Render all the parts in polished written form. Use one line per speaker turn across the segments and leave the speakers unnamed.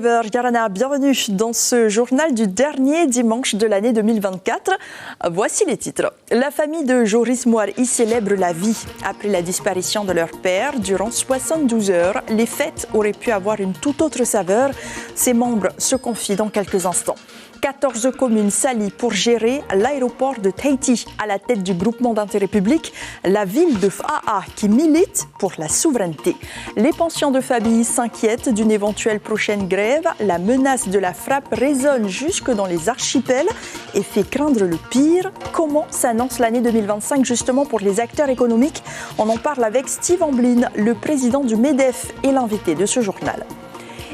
9h, Yarana, bienvenue dans ce journal du dernier dimanche de l'année 2024. Voici les titres. La famille de Joris Moari célèbre la vie. Après la disparition de leur père, durant 72 heures, les fêtes auraient pu avoir une toute autre saveur. Ses membres se confient dans quelques instants. 14 communes s'allient pour gérer l'aéroport de Tahiti. À la tête du groupement d'intérêt public, la ville de Fa'a qui milite pour la souveraineté. Les pensions de famille s'inquiètent d'une éventuelle prochaine grève. La menace de la frappe résonne jusque dans les archipels et fait craindre le pire. Comment s'annonce l'année 2025 justement pour les acteurs économiques? On en parle avec Steve Amblin, le président du MEDEF et l'invité de ce journal.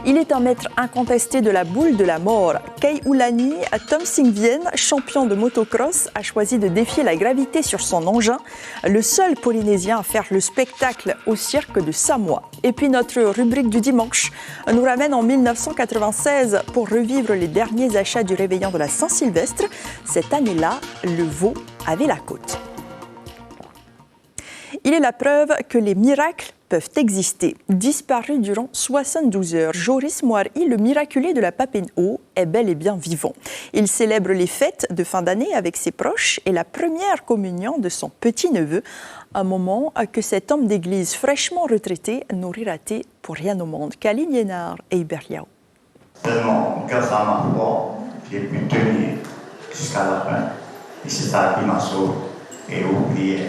Il est un maître incontesté de la boule de la mort. Keiulani Thomsingvien, champion de motocross, a choisi de défier la gravité sur son engin. Le seul Polynésien à faire le spectacle au cirque de Samoa. Et puis notre rubrique du dimanche nous ramène en 1996 pour revivre les derniers achats du réveillon de la Saint-Sylvestre. Cette année-là, le veau avait la côte. Il est la preuve que les miracles peuvent exister. Disparu durant 72 heures, Joris Moari, le miraculé de la Papineau, est bel et bien vivant. Il célèbre les fêtes de fin d'année avec ses proches et la première communion de son petit-neveu, un moment que cet homme d'église fraîchement retraité n'aurait raté pour rien au monde. Kaline Yenard et Iberiao.
Tellement grâce à ma foi, j'ai pu tenir jusqu'à la fin. Et c'est ça qui m'a sauvé et oublié.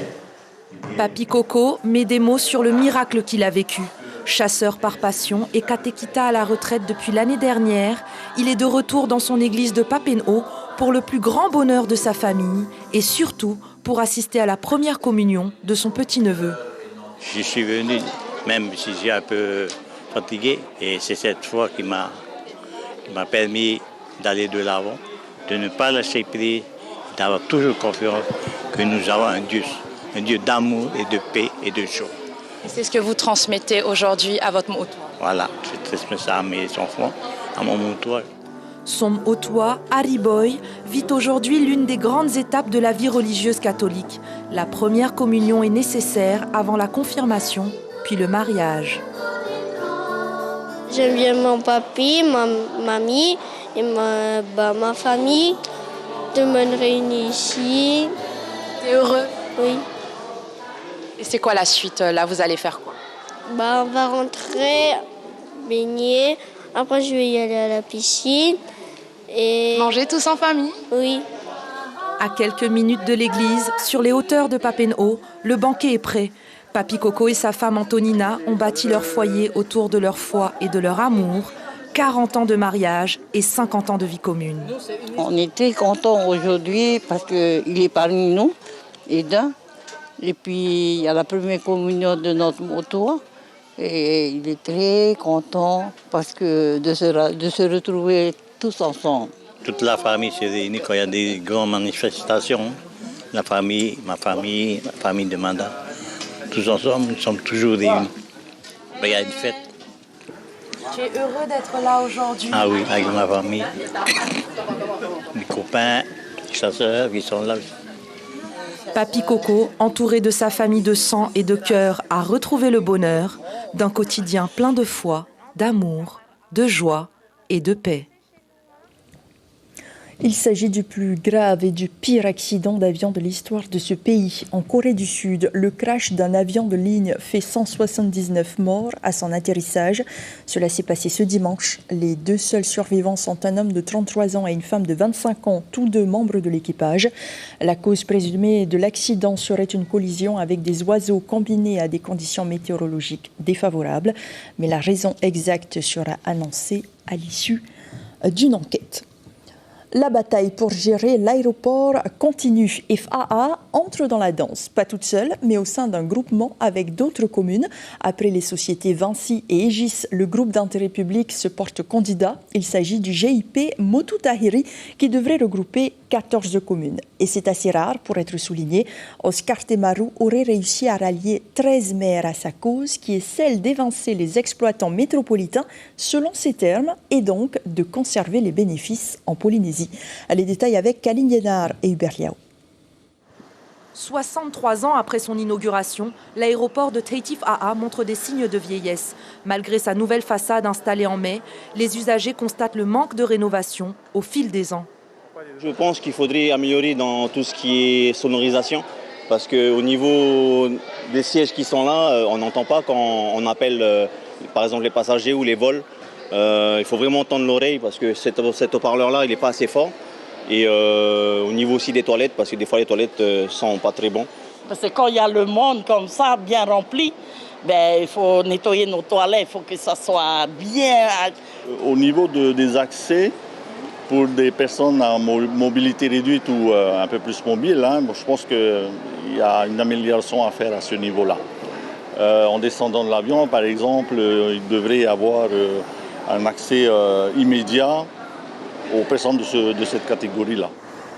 Papi Coco met des mots sur le miracle qu'il a vécu. Chasseur par passion et catéchita à la retraite depuis l'année dernière, il est de retour dans son église de Papineau pour le plus grand bonheur de sa famille et surtout pour assister à la première communion de son petit-neveu.
Je suis venu, même si j'ai un peu fatigué, et c'est cette foi qui m'a permis d'aller de l'avant, de ne pas lâcher prise, d'avoir toujours confiance que nous avons un Dieu d'amour et de paix et de joie.
Et c'est ce que vous transmettez aujourd'hui à votre motoir.
Voilà, je transmets ça à mes enfants, à mon motoir.
Son Otoa, Hariboy, vit aujourd'hui l'une des grandes étapes de la vie religieuse catholique. La première communion est nécessaire avant la confirmation, puis le mariage.
J'aime bien mon papi, ma mamie et ma famille. Tout le monde réunit ici.
T'es heureux?
Oui.
Et c'est quoi la suite? Là, vous allez faire quoi?
On va rentrer, baigner. Après, je vais y aller à la piscine. Et
manger tous en famille?
Oui.
À quelques minutes de l'église, sur les hauteurs de Papineau, le banquet est prêt. Papi Coco et sa femme Antonina ont bâti leur foyer autour de leur foi et de leur amour. 40 ans de mariage et 50 ans de vie commune.
On était contents aujourd'hui parce qu'il est parmi nous, Eda. Et puis, il y a la première communion de notre moto. Et il est très content parce que de se retrouver tous ensemble.
Toute la famille se réunit quand il y a des grandes manifestations. La famille, ma famille de madame. Tous ensemble, nous sommes toujours réunis. Il y a une fête.
Tu es heureux d'être là aujourd'hui?
Ah oui, avec ma famille. Mes copains, les chasseurs qui sont là.
Papi Coco, entouré de sa famille de sang et de cœur, a retrouvé le bonheur d'un quotidien plein de foi, d'amour, de joie et de paix.
Il s'agit du plus grave et du pire accident d'avion de l'histoire de ce pays. En Corée du Sud, le crash d'un avion de ligne fait 179 morts à son atterrissage. Cela s'est passé ce dimanche. Les deux seuls survivants sont un homme de 33 ans et une femme de 25 ans, tous deux membres de l'équipage. La cause présumée de l'accident serait une collision avec des oiseaux combinés à des conditions météorologiques défavorables. Mais la raison exacte sera annoncée à l'issue d'une enquête. La bataille pour gérer l'aéroport continue et FAA entre dans la danse, pas toute seule, mais au sein d'un groupement avec d'autres communes. Après les sociétés Vinci et Aegis, le groupe d'intérêt public se porte candidat. Il s'agit du GIP Motutahiri qui devrait regrouper 14 communes. Et c'est assez rare pour être souligné. Oscar Temaru aurait réussi à rallier 13 maires à sa cause, qui est celle d'évincer les exploitants métropolitains selon ses termes et donc de conserver les bénéfices en Polynésie. Les détails avec Kaline Yenard et Hubert Liao.
63 ans après son inauguration, l'aéroport de Tahiti Fa'a montre des signes de vieillesse. Malgré sa nouvelle façade installée en mai, les usagers constatent le manque de rénovation au fil des ans.
Je pense qu'il faudrait améliorer dans tout ce qui est sonorisation. Parce qu'au niveau des sièges qui sont là, on n'entend pas quand on appelle par exemple les passagers ou les vols. Il faut vraiment tendre l'oreille parce que cet haut-parleur-là, il n'est pas assez fort. Et au niveau aussi des toilettes, parce que des fois les toilettes sont pas très bons.
Parce que quand il y a le monde comme ça, bien rempli, il faut nettoyer nos toilettes, il faut que ça soit bien.
Au niveau des accès, pour des personnes à mobilité réduite ou un peu plus mobiles, je pense qu'il y a une amélioration à faire à ce niveau-là. En descendant de l'avion, par exemple, il devrait y avoir un accès immédiat aux personnes de cette catégorie-là.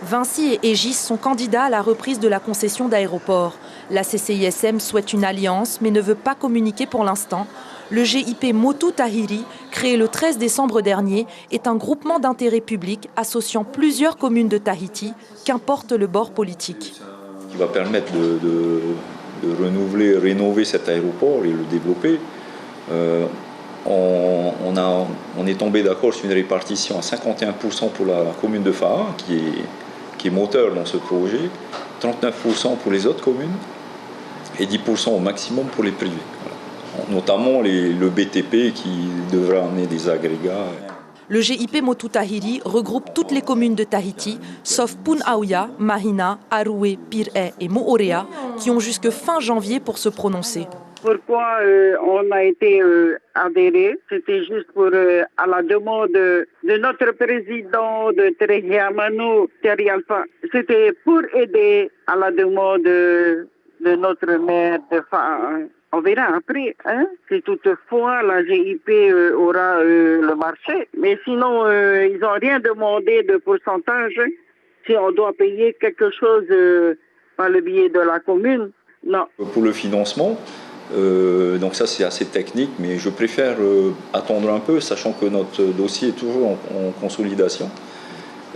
Vinci et Aegis sont candidats à la reprise de la concession d'aéroport. La CCISM souhaite une alliance mais ne veut pas communiquer pour l'instant. Le GIP Motu Tahiri, créé le 13 décembre dernier, est un groupement d'intérêt public associant plusieurs communes de Tahiti, qu'importe le bord politique.
Qui va permettre de rénover cet aéroport et le développer. On est tombé d'accord sur une répartition à 51% pour la commune de Fa'a, qui est moteur dans ce projet, 39% pour les autres communes et 10% au maximum pour les privés. Voilà. Notamment le BTP qui devra amener des agrégats.
Le GIP Motu Tahiri regroupe toutes les communes de Tahiti, sauf Pun'auia, Mahina, Arué, Pir'e et Mo'orea, qui ont jusque fin janvier pour se prononcer.
Pourquoi on a été adhéré? C'était juste pour, à la demande de notre président de Terehiamanu, Terry Alpha. C'était pour aider à la demande de notre maire de Fa'a. On verra après, si toutefois la GIP aura le marché. Mais sinon, ils n'ont rien demandé de pourcentage. Si on doit payer quelque chose par le biais de la commune, non.
Pour le financement, donc ça c'est assez technique, mais je préfère attendre un peu, sachant que notre dossier est toujours en consolidation.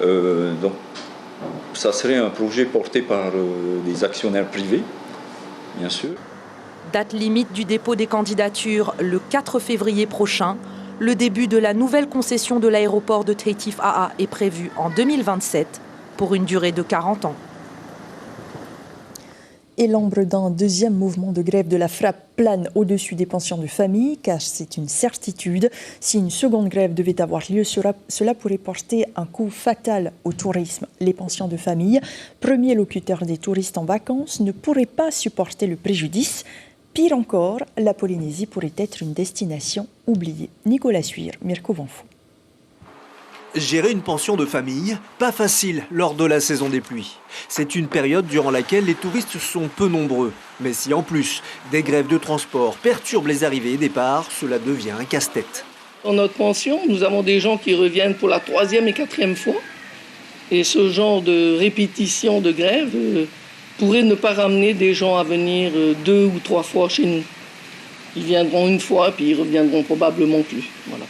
Donc ça serait un projet porté par des actionnaires privés, bien sûr.
Date limite du dépôt des candidatures, le 4 février prochain. Le début de la nouvelle concession de l'aéroport de Tahiti Fa'a est prévu en 2027 pour une durée de 40 ans.
Et l'ombre d'un deuxième mouvement de grève de la frappe plane au-dessus des pensions de famille, car c'est une certitude. Si une seconde grève devait avoir lieu, cela pourrait porter un coup fatal au tourisme. Les pensions de famille, premier locuteur des touristes en vacances, ne pourraient pas supporter le préjudice. Pire encore, la Polynésie pourrait être une destination oubliée. Nicolas Suire, Mirko Vanfou.
Gérer une pension de famille, pas facile lors de la saison des pluies. C'est une période durant laquelle les touristes sont peu nombreux. Mais si en plus, des grèves de transport perturbent les arrivées et départs, cela devient un casse-tête.
Dans notre pension, nous avons des gens qui reviennent pour la 3e et 4e fois. Et ce genre de répétition de grève pourrait ne pas ramener des gens à venir 2 ou 3 fois chez nous. Ils viendront une fois, puis ils reviendront probablement plus. Voilà.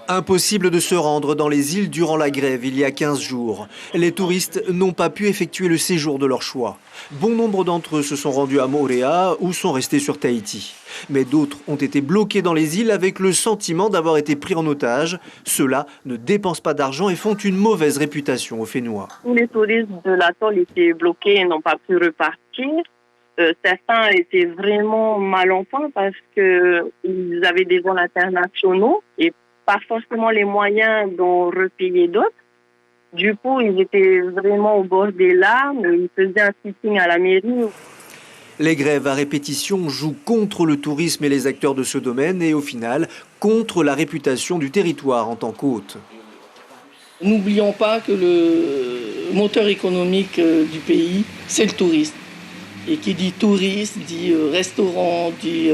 Impossible de se rendre dans les îles durant la grève il y a 15 jours. Les touristes n'ont pas pu effectuer le séjour de leur choix. Bon nombre d'entre eux se sont rendus à Moorea ou sont restés sur Tahiti. Mais d'autres ont été bloqués dans les îles avec le sentiment d'avoir été pris en otage. Ceux-là ne dépensent pas d'argent et font une mauvaise réputation aux Fénois.
Tous les touristes de l'atoll étaient bloqués et n'ont pas pu repartir. Certains étaient vraiment mal en point parce qu'ils avaient des vols internationaux et pas forcément les moyens d'en repayer d'autres. Du coup, ils étaient vraiment au bord des larmes, ils faisaient un sitting à la mairie.
Les grèves à répétition jouent contre le tourisme et les acteurs de ce domaine et au final, contre la réputation du territoire en tant qu'hôte.
N'oublions pas que le moteur économique du pays, c'est le tourisme. Et qui dit touriste, dit restaurant, dit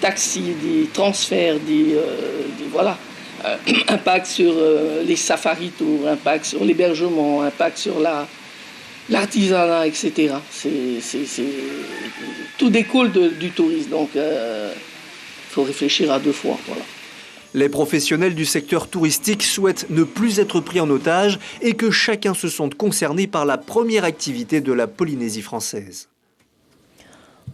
taxi, dit transfert, dit voilà. Impact sur les safari tours, impact sur l'hébergement, impact sur l'artisanat, etc. Tout découle du tourisme, donc il faut réfléchir à 2 fois. Voilà.
Les professionnels du secteur touristique souhaitent ne plus être pris en otage et que chacun se sente concerné par la première activité de la Polynésie française.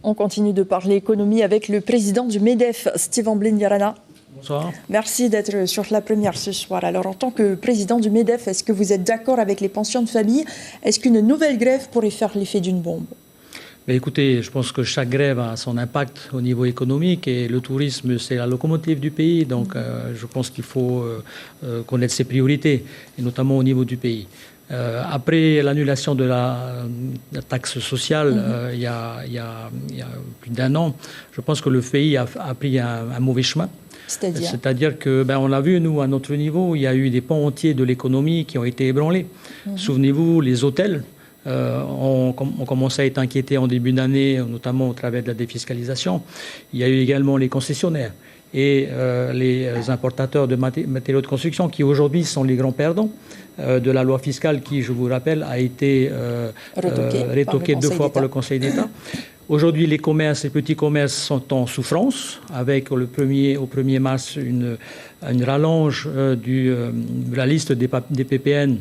On continue de parler économie avec le président du MEDEF, Steven Blindiarana.
Bonsoir.
Merci d'être sur la première ce soir. Alors, en tant que président du MEDEF, est-ce que vous êtes d'accord avec les pensions de famille? Est-ce qu'une nouvelle grève pourrait faire l'effet d'une bombe?
Mais écoutez, je pense que chaque grève a son impact au niveau économique et le tourisme, c'est la locomotive du pays. Donc, je pense qu'il faut connaître ses priorités, et notamment au niveau du pays. Après l'annulation de la taxe sociale il y a plus d'1 an, je pense que le pays a pris un mauvais chemin. C'est-à-dire que, on l'a vu, nous, à notre niveau, il y a eu des pans entiers de l'économie qui ont été ébranlés. Souvenez-vous, les hôtels ont commencé à être inquiétés en début d'année, notamment au travers de la défiscalisation. Il y a eu également les concessionnaires et les importateurs de matériaux de construction qui aujourd'hui sont les grands perdants de la loi fiscale qui, je vous rappelle, a été rétoquée 2 fois par le Conseil d'État. Aujourd'hui, les commerces, les petits commerces sont en souffrance avec au 1er mars une rallonge de la liste des PPN.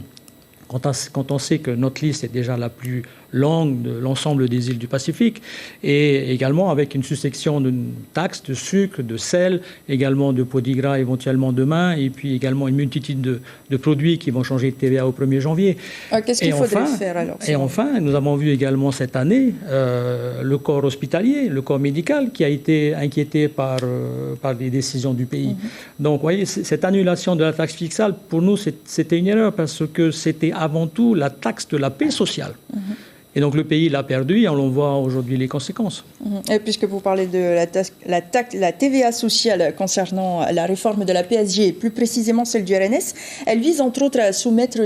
Quand on sait que notre liste est déjà la plus longue de l'ensemble des îles du Pacifique, et également avec une succession de taxes, de sucre, de sel, également de pots gras éventuellement demain, et puis également une multitude de produits qui vont changer de TVA au 1er janvier.
Qu'est-ce qu'il faudrait faire alors?
Et enfin, nous avons vu également cette année le corps hospitalier, le corps médical qui a été inquiété par les décisions du pays. Donc, vous voyez, cette annulation de la taxe fiscale, pour nous, c'était une erreur parce que c'était avant tout la taxe de la paix sociale. Et donc le pays l'a perdu et on en voit aujourd'hui les conséquences.
Et puisque vous parlez de la TVA sociale concernant la réforme de la PSG, plus précisément celle du RNS, elle vise entre autres à soumettre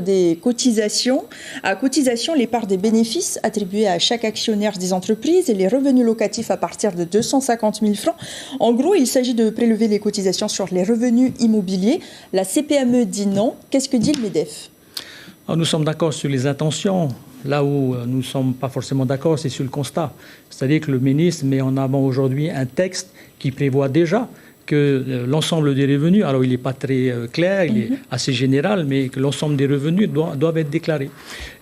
à cotisation les parts des bénéfices attribués à chaque actionnaire des entreprises et les revenus locatifs à partir de 250 000 francs. En gros, il s'agit de prélever les cotisations sur les revenus immobiliers. La CPME dit non. Qu'est-ce que dit le MEDEF?
Nous sommes d'accord sur les intentions. Là où nous ne sommes pas forcément d'accord, c'est sur le constat. C'est-à-dire que le ministre met en avant aujourd'hui un texte qui prévoit déjà que l'ensemble des revenus, alors il n'est pas très clair, il est assez général, mais que l'ensemble des revenus doivent être déclarés.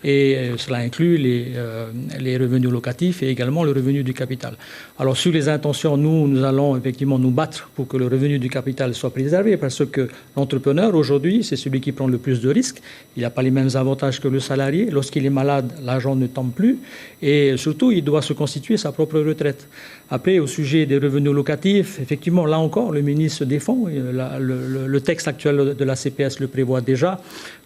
Et cela inclut les revenus locatifs et également le revenu du capital. Alors sur les intentions, nous allons effectivement nous battre pour que le revenu du capital soit préservé, parce que l'entrepreneur aujourd'hui, c'est celui qui prend le plus de risques. Il n'a pas les mêmes avantages que le salarié. Lorsqu'il est malade, l'argent ne tombe plus. Et surtout, il doit se constituer sa propre retraite. Après, au sujet des revenus locatifs, effectivement, là encore, le ministre se défend. Le texte actuel de la CPS le prévoit déjà.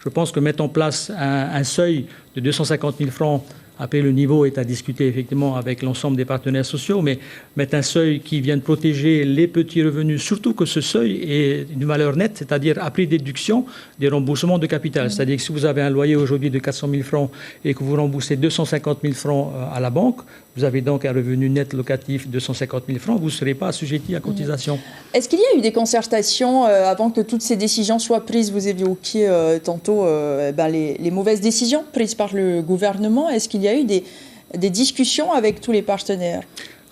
Je pense que mettre en place un seuil de 250 000 francs, après le niveau est à discuter effectivement avec l'ensemble des partenaires sociaux, mais mettre un seuil qui vienne protéger les petits revenus, surtout que ce seuil est une valeur nette, c'est-à-dire après déduction des remboursements de capital. C'est-à-dire que si vous avez un loyer aujourd'hui de 400 000 francs et que vous remboursez 250 000 francs à la banque, vous avez donc un revenu net locatif de 250 000 francs, vous ne serez pas assujetti à cotisation.
Est-ce qu'il y a eu des concertations avant que toutes ces décisions soient prises? Vous évoquiez tantôt les mauvaises décisions prises par le gouvernement. Est-ce qu'il y a eu des discussions avec tous les partenaires?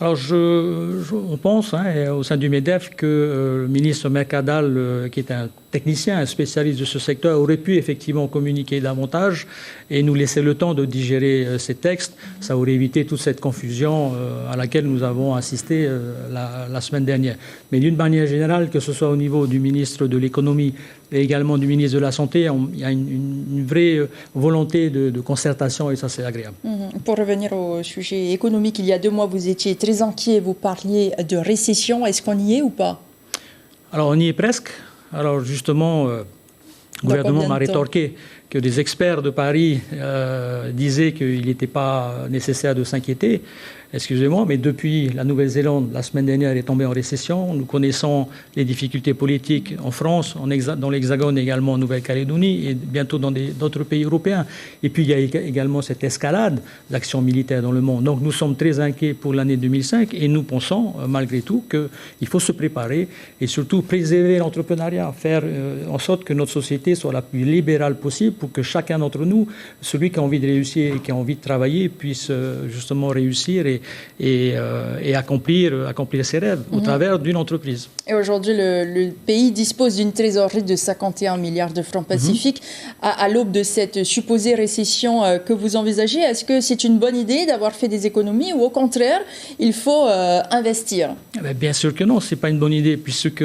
Alors, on pense au sein du MEDEF que le ministre Mercadal, qui est un technicien, un spécialiste de ce secteur, aurait pu effectivement communiquer davantage et nous laisser le temps de digérer ces textes. Ça aurait évité toute cette confusion à laquelle nous avons assisté la semaine dernière. Mais d'une manière générale, que ce soit au niveau du ministre de l'économie et également du ministre de la Santé, il y a une vraie volonté de concertation et ça, c'est agréable.
Pour revenir au sujet économique, il y a 2 mois, vous étiez très inquiet, vous parliez de récession. Est-ce qu'on y est ou pas?
Alors, on y est presque. Alors, justement, le gouvernement m'a rétorqué que des experts de Paris disaient qu'il n'était pas nécessaire de s'inquiéter. Excusez-moi, mais depuis la Nouvelle-Zélande, la semaine dernière, est tombée en récession. Nous connaissons les difficultés politiques en France, dans l'Hexagone également en Nouvelle-Calédonie et bientôt dans d'autres pays européens. Et puis il y a également cette escalade d'actions militaires dans le monde. Donc nous sommes très inquiets pour l'année 2005 et nous pensons malgré tout qu'il faut se préparer et surtout préserver l'entrepreneuriat, faire en sorte que notre société soit la plus libérale possible pour que chacun d'entre nous, celui qui a envie de réussir et qui a envie de travailler, puisse justement réussir et et accomplir ses rêves au travers d'une entreprise.
Et aujourd'hui, le pays dispose d'une trésorerie de 51 milliards de francs Pacifique. À l'aube de cette supposée récession que vous envisagez, est-ce que c'est une bonne idée d'avoir fait des économies ou au contraire, il faut investir?
Bien sûr que non, ce n'est pas une bonne idée puisque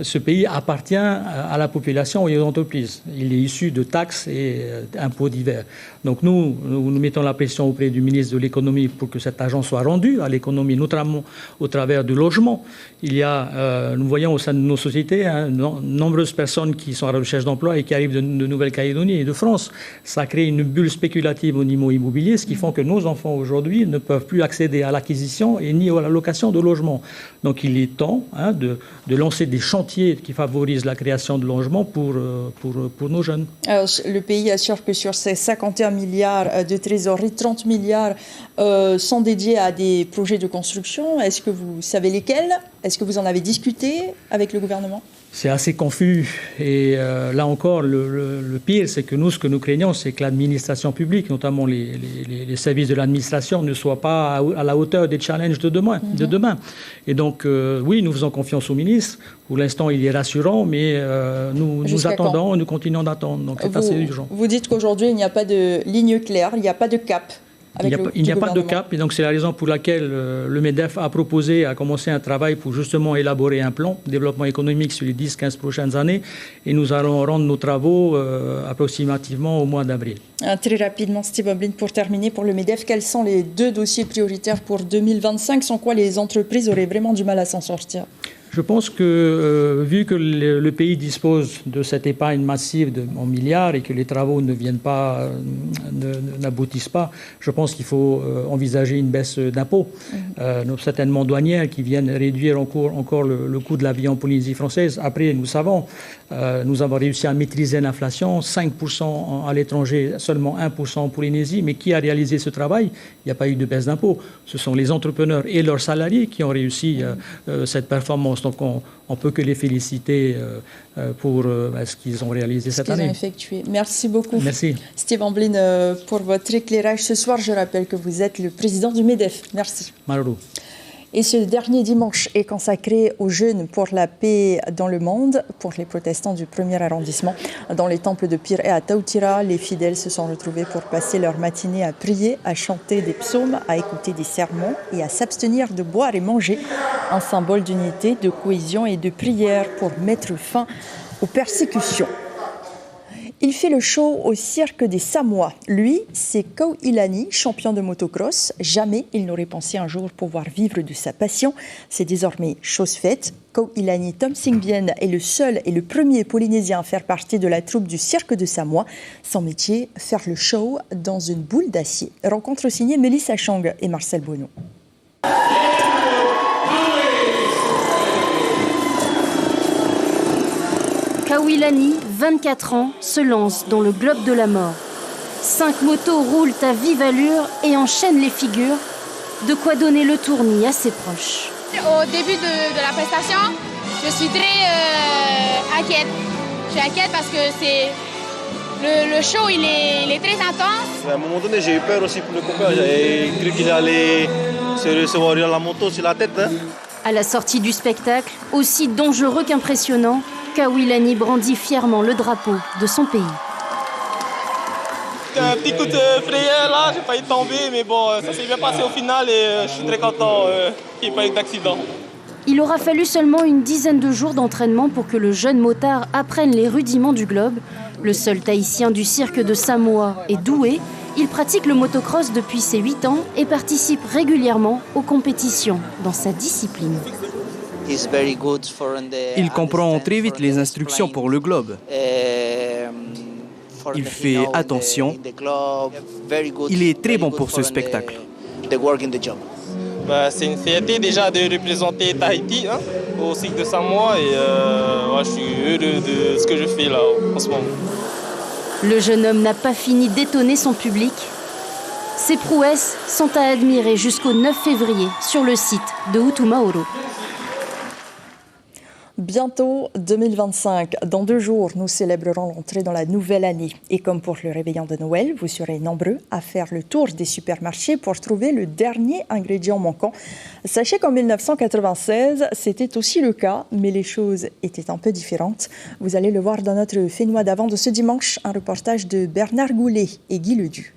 ce pays appartient à la population et aux entreprises. Il est issu de taxes et impôts divers. Donc nous mettons la pression auprès du ministre de l'économie pour que cet argent soit rendu à l'économie, notamment au travers du logement. Il y a, nous voyons au sein de nos sociétés, nombreuses personnes qui sont à la recherche d'emploi et qui arrivent de Nouvelle-Calédonie et de France. Ça crée une bulle spéculative au niveau immobilier, ce qui fait que nos enfants aujourd'hui ne peuvent plus accéder à l'acquisition et ni à la location de logements. Donc il est temps de lancer des chantiers qui favorisent la création de logements pour nos jeunes.
Alors, le pays assure que sur ces 51 milliards de trésorerie, 30 milliards sont dédiés à des projets de construction. Est-ce que vous savez lesquels? Est-ce que vous en avez discuté avec le gouvernement?
C'est assez confus et là encore, le pire, c'est que ce que nous craignons, c'est que l'administration publique, notamment les services de l'administration, ne soient pas à la hauteur des challenges de demain. Et donc, oui, nous faisons confiance au ministre. Pour l'instant, il est rassurant, mais nous attendons, nous continuons d'attendre. Donc, c'est assez urgent.
Vous dites qu'aujourd'hui, il n'y a pas de ligne claire, il n'y a pas de cap.
Il n'y a pas de cap, et donc c'est la raison pour laquelle le MEDEF a commencé un travail pour justement élaborer un plan de développement économique sur les 10-15 prochaines années, et nous allons rendre nos travaux approximativement au mois d'avril.
Très rapidement, Steve Omblin, pour terminer, pour le MEDEF, quels sont les 2 dossiers prioritaires pour 2025, sans quoi les entreprises auraient vraiment du mal à s'en sortir?
Je pense que, vu que le pays dispose de cette épargne massive en milliards et que les travaux n'aboutissent pas, je pense qu'il faut envisager une baisse d'impôts, certainement douanières, qui viennent réduire encore le coût de la vie en Polynésie française. Après, nous savons, nous avons réussi à maîtriser l'inflation, 5% à l'étranger, seulement 1% en Polynésie. Mais qui a réalisé ce travail? Il n'y a pas eu de baisse d'impôts. Ce sont les entrepreneurs et leurs salariés qui ont réussi cette performance. Donc on ne peut que les féliciter pour ce qu'ils ont réalisé cette année.
Effectué. Merci beaucoup.
Merci.
Steve Omblin, pour votre éclairage ce soir. Je rappelle que vous êtes le président du MEDEF. Merci.
Maruru.
Et ce dernier dimanche est consacré aux jeunes pour la paix dans le monde, pour les protestants du 1er arrondissement. Dans les temples de Pire et à Tautira, les fidèles se sont retrouvés pour passer leur matinée à prier, à chanter des psaumes, à écouter des sermons et à s'abstenir de boire et manger. Un symbole d'unité, de cohésion et de prière pour mettre fin aux persécutions. Il fait le show au cirque des Samoa. Lui, c'est Kau Ilani, champion de motocross. Jamais il n'aurait pensé un jour pouvoir vivre de sa passion. C'est désormais chose faite. Kau Ilani Tomsingbien est le seul et le premier Polynésien à faire partie de la troupe du cirque de Samoa. Son métier, faire le show dans une boule d'acier. Rencontre signée Mélissa Chang et Marcel Bonneau.
Kau Ilani, 24 ans, se lance dans le globe de la mort. 5 motos roulent à vive allure et enchaînent les figures, de quoi donner le tournis à ses proches.
Au début de la prestation, je suis très inquiète. Je suis inquiète parce que le show il est très intense.
À un moment donné, j'ai eu peur aussi pour le copain. J'avais cru qu'il allait se recevoir la moto sur la tête.
À la sortie du spectacle, aussi dangereux qu'impressionnant, Kau Ilani brandit fièrement le drapeau de son pays.
C'était un petit coup de frayeur là, j'ai failli tomber, mais bon, ça s'est bien passé au final et je suis très content qu'il n'y ait pas eu d'accident.
Il aura fallu seulement une dizaine de jours d'entraînement pour que le jeune motard apprenne les rudiments du globe. Le seul Tahitien du cirque de Samoa est doué. Il pratique le motocross depuis ses 8 ans et participe régulièrement aux compétitions dans sa discipline.
Il comprend très vite les instructions pour le globe. Il fait attention. Il est très bon pour ce spectacle.
C'est une fierté déjà de représenter Tahiti au cirque de Samoa et je suis heureux de ce que je fais là en ce moment.
Le jeune homme n'a pas fini d'étonner son public. Ses prouesses sont à admirer jusqu'au 9 février sur le site de Utumaoro.
Bientôt 2025. Dans 2 jours, nous célébrerons l'entrée dans la nouvelle année. Et comme pour le réveillon de Noël, vous serez nombreux à faire le tour des supermarchés pour trouver le dernier ingrédient manquant. Sachez qu'en 1996, c'était aussi le cas, mais les choses étaient un peu différentes. Vous allez le voir dans notre Fénois d'avant de ce dimanche, un reportage de Bernard Goulet et Guy Ledu.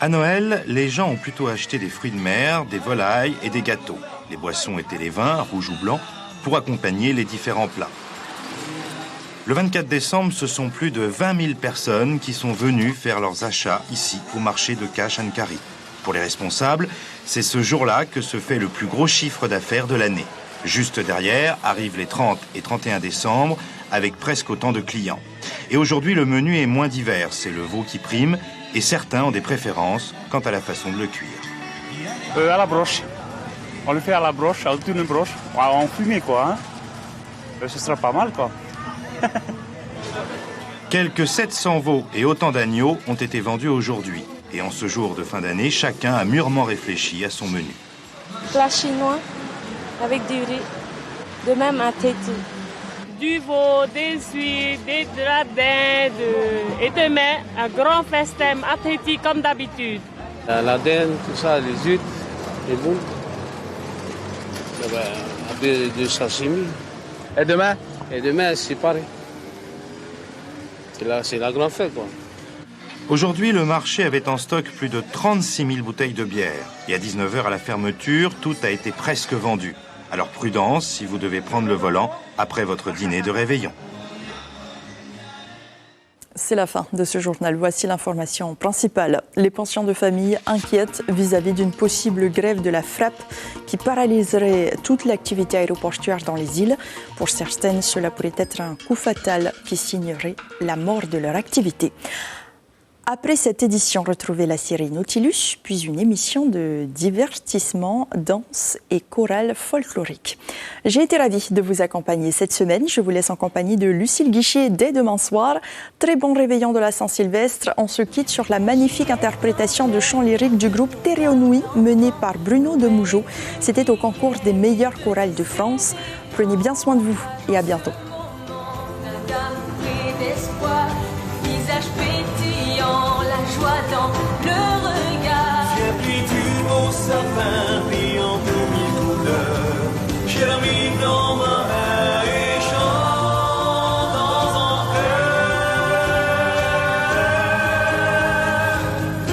À Noël, les gens ont plutôt acheté des fruits de mer, des volailles et des gâteaux. Les boissons étaient les vins, rouges ou blancs, pour accompagner les différents plats. Le 24 décembre, ce sont plus de 20 000 personnes qui sont venues faire leurs achats ici, au marché de Cash and Carry. Pour les responsables, c'est ce jour-là que se fait le plus gros chiffre d'affaires de l'année. Juste derrière arrivent les 30 et 31 décembre, avec presque autant de clients. Et aujourd'hui, le menu est moins divers, c'est le veau qui prime, et certains ont des préférences quant à la façon de le cuire.
À la broche. On le fait à la broche, à une broche, en fumée quoi. Ce sera pas mal quoi.
Quelques 700 veaux et autant d'agneaux ont été vendus aujourd'hui. Et en ce jour de fin d'année, chacun a mûrement réfléchi à son menu.
Plat chinois avec du riz, de même un téti.
Du veau, des huîtres, des radins et demain, un grand festin à Tahiti comme d'habitude.
La dinde, tout ça, les huîtres, les boules, un peu de sashimi.
Et demain?
Et demain, c'est pareil. C'est la grande fête, quoi.
Aujourd'hui, le marché avait en stock plus de 36 000 bouteilles de bière. Et à 19h à la fermeture, tout a été presque vendu. Alors prudence si vous devez prendre le volant après votre dîner de réveillon.
C'est la fin de ce journal. Voici l'information principale. Les pensions de famille inquiètent vis-à-vis d'une possible grève de la frappe qui paralyserait toute l'activité aéroportuaire dans les îles. Pour certaines, cela pourrait être un coup fatal qui signerait la mort de leur activité. Après cette édition, retrouvez la série Nautilus, puis une émission de divertissement, danse et chorale folklorique. J'ai été ravie de vous accompagner cette semaine. Je vous laisse en compagnie de Lucille Guichet dès demain soir. Très bon réveillon de la Saint-Sylvestre. On se quitte sur la magnifique interprétation de chants lyriques du groupe Téréonouï, mené par Bruno de Mougeot. C'était au concours des meilleures chorales de France. Prenez bien soin de vous et à bientôt.
La joie dans le regard. J'ai pris du beau sapin, brillant de mille couleurs. J'ai la mis dans ma main et chante dans un cœur.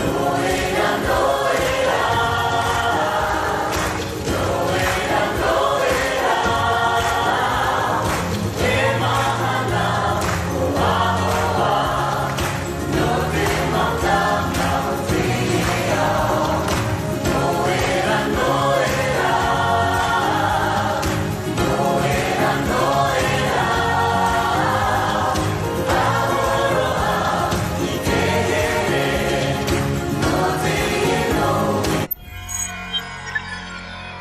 Noëlla, Noëlla, Noëlla, Noëlla. Et mahana,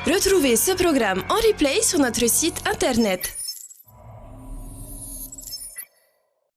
Retrouvez ce programme en replay sur notre site internet.